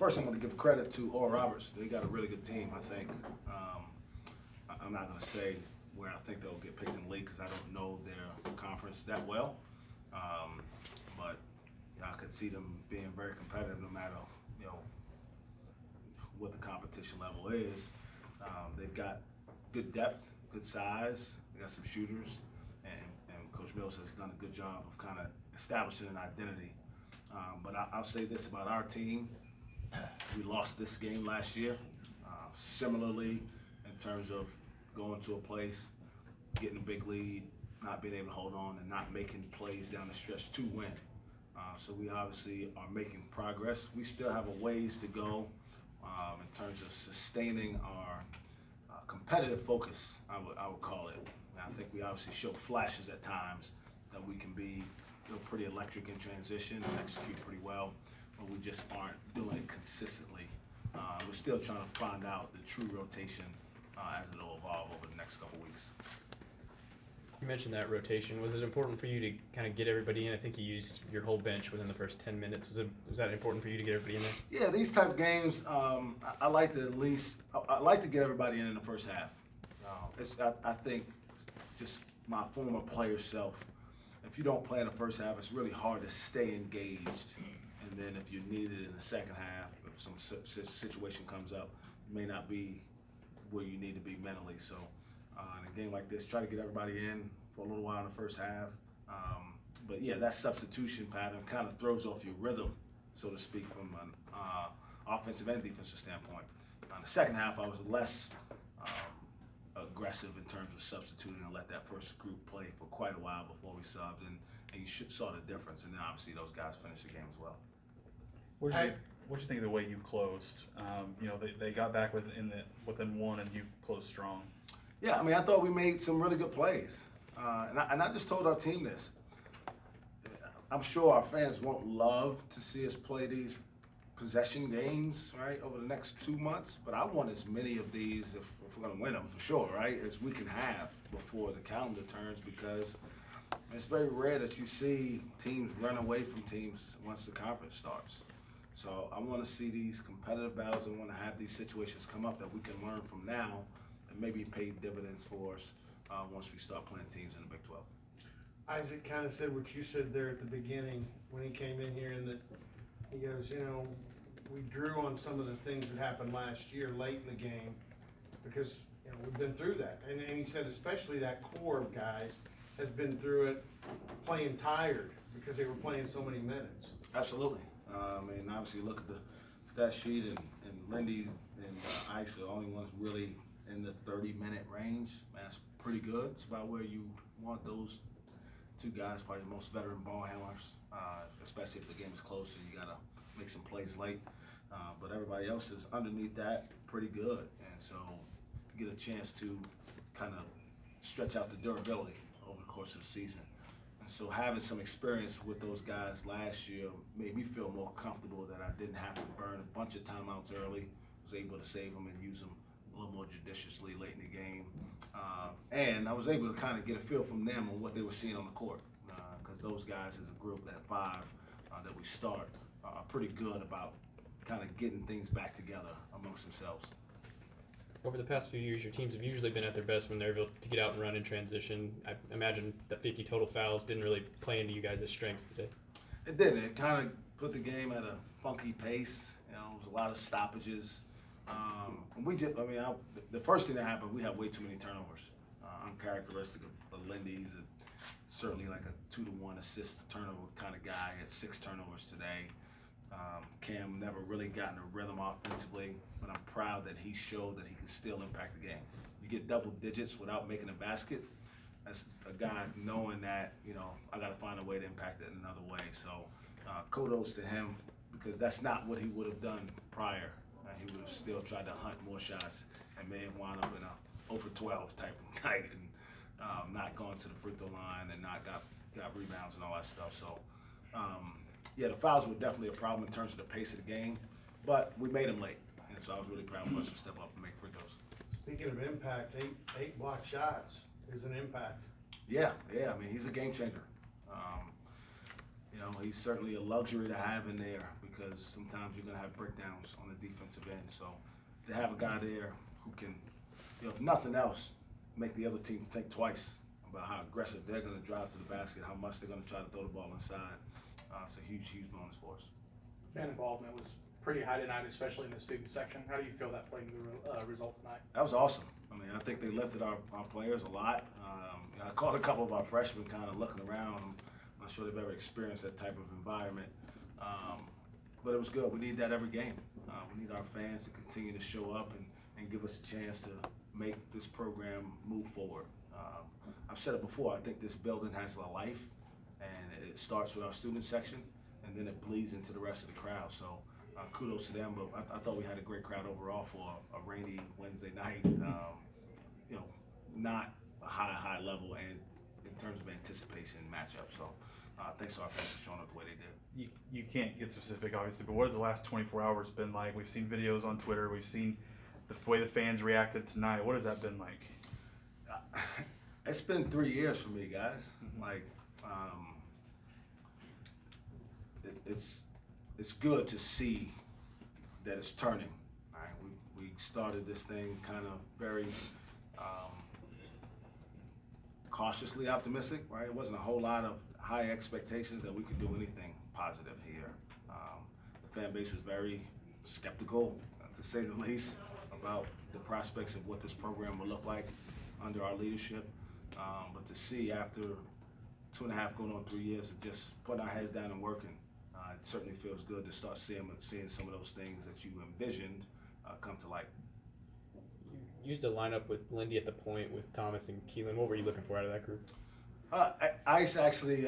first I'm going to give credit to Oral Roberts. They got a really good team, I think. I'm not going to say where I think they'll get picked in the league because I don't know their conference that well. But I could see them being very competitive no matter, what the competition level is. They've got good depth, good size. They got some shooters, and Coach Mills has done a good job of kind of establishing an identity. But I'll say this about our team: we lost this game last year. Similarly, in terms of going to a place, getting a big lead, not being able to hold on, and not making plays down the stretch to win. So we obviously are making progress. We still have a ways to go in terms of sustaining our competitive focus, I would call it. And I think we obviously show flashes at times that we can be pretty electric in transition and execute pretty well, but we just aren't doing it consistently. We're still trying to find out the true rotation as it'll evolve over the next couple weeks. You mentioned that rotation. Was it important for you to kind of get everybody in? I think you used your whole bench within the first 10 minutes. Was that important for you to get everybody in there? Yeah, these type of games, I like to I like to get everybody in the first half. I think just my former player self, if you don't play in the first half, it's really hard to stay engaged. And then if you need it in the second half, if some situation comes up, you may not be where you need to be mentally. So in a game like this, try to get everybody in for a little while in the first half. But yeah, that substitution pattern kind of throws off your rhythm, so to speak, from an offensive and defensive standpoint. In the second half, I was less aggressive in terms of substituting and let that first group play for quite a while before we subbed, and you saw the difference. And then obviously those guys finished the game as well. What did you think of the way you closed? They got back within one, and you closed strong. Yeah, I mean, I thought we made some really good plays, and I just told our team this. I'm sure our fans won't love to see us play these possession games, right, over the next 2 months, but I want as many of these, if we're going to win them for sure, right, as we can have before the calendar turns, because it's very rare that you see teams run away from teams once the conference starts. So I want to see these competitive battles. I want to have these situations come up that we can learn from now and maybe pay dividends for us once we start playing teams in the Big 12. Isaac kind of said what you said there at the beginning when he came in here, and that he goes, we drew on some of the things that happened last year late in the game because we've been through that. And he said especially that core of guys has been through it playing tired because they were playing so many minutes. Absolutely. I mean, obviously, look at the stat sheet, and Lindy and Ice are the only ones really in the 30-minute range. Man, that's pretty good. It's about where you want those two guys, probably the most veteran ball handlers, especially if the game is close and you got to make some plays late. But everybody else is underneath that pretty good. And so you get a chance to kind of stretch out the durability over the course of the season. And so having some experience with those guys last year made me feel more comfortable that I didn't have to burn a bunch of timeouts early, was able to save them and use them a little more judiciously late in the game. And I was able to kind of get a feel from them on what they were seeing on the court, because those guys as a group, that five that we start, are pretty good about kind of getting things back together amongst themselves. Over the past few years, your teams have usually been at their best when they're able to get out and run in transition. I imagine that 50 total fouls didn't really play into you guys' strengths today. It didn't. It kind of put the game at a funky pace. It was a lot of stoppages. The first thing that happened, we had way too many turnovers. Uncharacteristic of Lindy's, certainly like a 2-to-1 assist turnover kind of guy. He had 6 turnovers today. Cam never really gotten a rhythm offensively, but I'm proud that he showed that he can still impact the game. You get double digits without making a basket. That's a guy knowing that, I got to find a way to impact it in another way. So kudos to him, because that's not what he would have done prior. He would have still tried to hunt more shots and may have wound up in a 0 for 12 type of night and not gone to the free throw line and not got rebounds and all that stuff. So, yeah, the fouls were definitely a problem in terms of the pace of the game, but we made them late. And so I was really proud of us to step up and make free throws. Speaking of impact, eight block shots is an impact. Yeah, I mean, he's a game changer. He's certainly a luxury to have in there because sometimes you're going to have breakdowns on the defensive end. So to have a guy there who can, if nothing else, make the other team think twice about how aggressive they're going to drive to the basket, how much they're going to try to throw the ball inside. It's a huge, huge bonus for us. Fan involvement was pretty high tonight, especially in the student section. How do you feel that played in the result tonight? That was awesome. I mean, I think they lifted our players a lot. I caught a couple of our freshmen kind of looking around. I'm not sure they've ever experienced that type of environment. But it was good. We need that every game. We need our fans to continue to show up and give us a chance to make this program move forward. I've said it before, I think this building has a life, and it starts with our student section, and then it bleeds into the rest of the crowd. So kudos to them, but I thought we had a great crowd overall for a rainy Wednesday night. Not a high level and in terms of anticipation matchup. So thanks to our fans for showing up the way they did. You can't get specific, obviously, but what has the last 24 hours been like? We've seen videos on Twitter. We've seen the way the fans reacted tonight. What has that been like? It's been 3 years for me, guys. Like, it's good to see that it's turning. All right, we started this thing kind of very cautiously optimistic, right? It wasn't a whole lot of high expectations that we could do anything positive here. The fan base was very skeptical, to say the least, about the prospects of what this program will look like under our leadership. But to see after 2.5 going on 3 years of just putting our heads down and working, it certainly feels good to start seeing some of those things that you envisioned come to light. You used a lineup with Lindy at the point with Thomas and Keelan. What were you looking for out of that group? Ice actually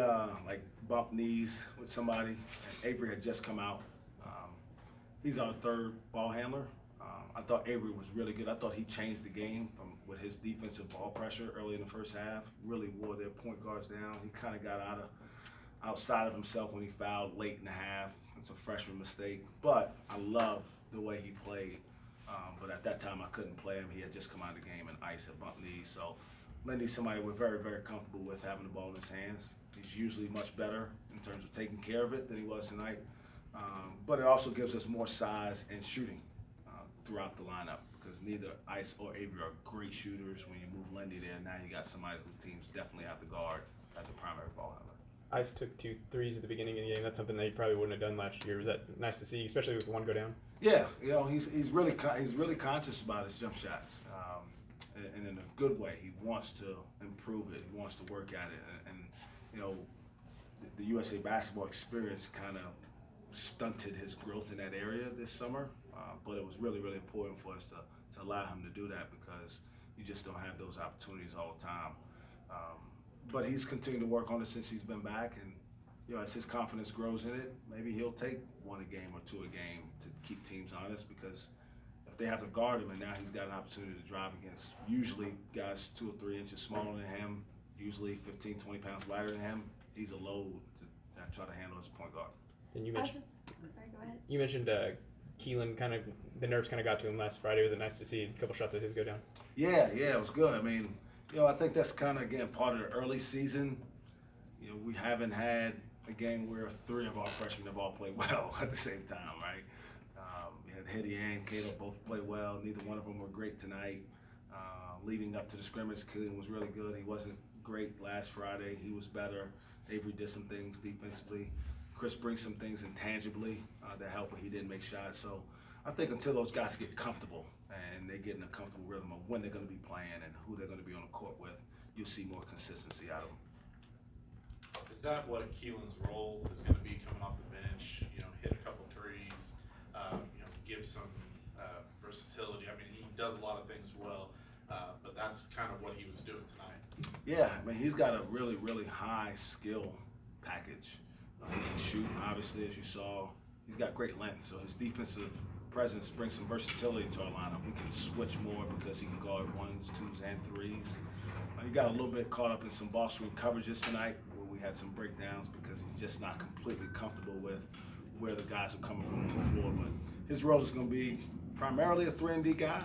bumped knees with somebody, and Avery had just come out. He's our third ball handler. I thought Avery was really good. I thought he changed the game with his defensive ball pressure early in the first half. Really wore their point guards down. He kind of got outside of himself when he fouled late in the half. It's a freshman mistake, but I love the way he played. But at that time, I couldn't play him. He had just come out of the game, and Ice had bumped knees. So Lindy's somebody we're very, very comfortable with having the ball in his hands. He's usually much better in terms of taking care of it than he was tonight. But it also gives us more size and shooting throughout the lineup, because neither Ice or Avery are great shooters. When you move Lindy there, now you got somebody who teams definitely have to guard as a primary ball handler. Ice took 2 threes at the beginning of the game. That's something that he probably wouldn't have done last year. Was that nice to see, especially with one go down? Yeah, he's really conscious about his jump shot, and in a good way. He wants to improve it. He wants to work at it, and the USA basketball experience kind of stunted his growth in that area this summer. But it was really, really important for us to allow him to do that, because you just don't have those opportunities all the time. But he's continued to work on it since he's been back, and as his confidence grows in it, maybe he'll take 1 a game or 2 a game to keep teams honest, because if they have to guard him, and now he's got an opportunity to drive against usually guys 2 or 3 inches smaller than him, usually 15, 20 pounds lighter than him, he's a load to try to handle as a point guard. Then you mentioned. Sorry, go ahead. You mentioned Keelan the nerves kind of got to him last Friday. Was it nice to see a couple shots of his go down? Yeah, it was good. I mean, I think that's kind of, again, part of the early season. We haven't had a game where 3 of our freshmen have all played well at the same time, right? We had Hedy and Cato both play well. Neither one of them were great tonight. Leading up to the scrimmage, Keelan was really good. He wasn't great last Friday. He was better. Avery did some things defensively. Chris brings some things intangibly that help, but he didn't make shots. So I think until those guys get comfortable and they get in a comfortable rhythm of when they're going to be playing and who they're going to be on the court with, you'll see more consistency out of them. Is that what Keelan's role is going to be coming off the bench? Hit a couple threes, give some versatility. I mean, he does a lot of things well, but that's kind of what he was doing tonight. Yeah, I mean, he's got a really, really high skill package. He can shoot, obviously, as you saw. He's got great length, so his defensive presence brings some versatility to our lineup. We can switch more because he can guard 1s, 2s, and 3s. He got a little bit caught up in some ball screen coverages tonight where we had some breakdowns because he's just not completely comfortable with where the guys are coming from on the floor. But his role is going to be primarily a 3-and-D guy,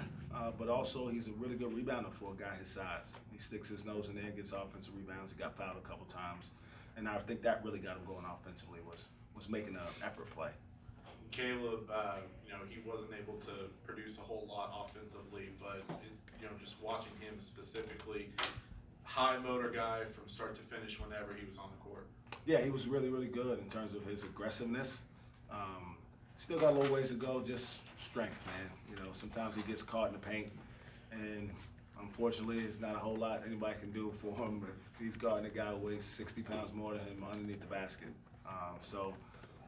but also he's a really good rebounder for a guy his size. He sticks his nose in there and gets offensive rebounds. He got fouled a couple times. And I think that really got him going offensively was making an effort play. Caleb, you know, he wasn't able to produce a whole lot offensively, but you know, just watching him specifically, high motor guy from start to finish whenever he was on the court. Yeah, he was really, really good in terms of his aggressiveness. Still got a little ways to go, just strength, man. You know, sometimes he gets caught in the paint, and unfortunately, there's not a whole lot anybody can do for him if he's guarding a guy who weighs 60 pounds more than him underneath the basket. So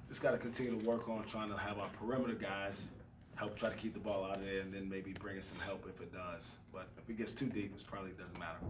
just got to continue to work on trying to have our perimeter guys help try to keep the ball out of there, and then maybe bring us some help if it does. But if it gets too deep, it probably doesn't matter.